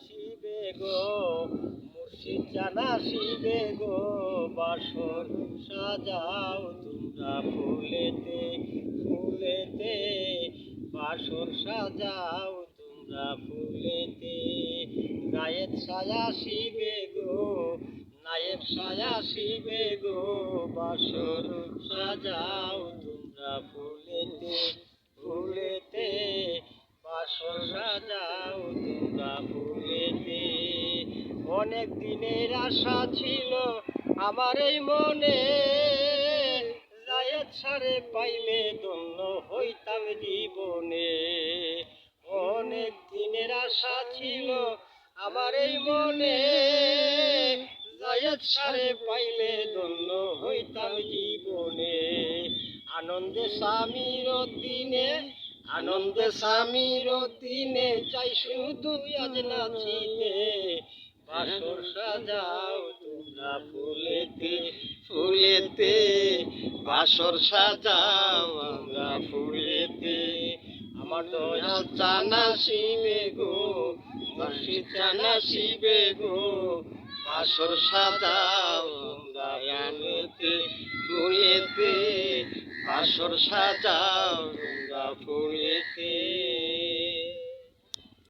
শিবে গো, মুর্শিদ জানা শিবে গো, বাসর সাজাও তোমরা ফুলেতে ফুলেতে, বাসর সাজাও তোমরা ফুলেতে। গায়ের ছায়া শিবে গো, নায়েব ছায়া শিবে গো, বাসর সাজাও তোমরা ফুলেতে ফুলেতে, বাসর সাজাও তোমরা ফুলেতে। অনেক দিনের আশা ছিল আমার এই মনে, জায়েদ সারে পাইলে ধন্য হইতাম জীবনে। অনেক দিনের আশা ছিল আমার এই মনে, জায়েদ সারে পাইলে ধন্য হইতাম জীবনে। আনন্দে স্বামীর দিনে, আনন্দে স্বামীর দিনে, চাই শুধু আজ নাচিতে, বাসর সাজাও তোমরা ফুলেতে ফুলেতে, বাসর সাজাও আমরা ফুলেতে। আমার দয়াল জানা শিবে গো, মুর্শিদ জানা শিবে গো, বাসর সাজাও তোমরা ফুলেতে ফুলেতে, বাসর সাজাও তোমরা ফুলেতে।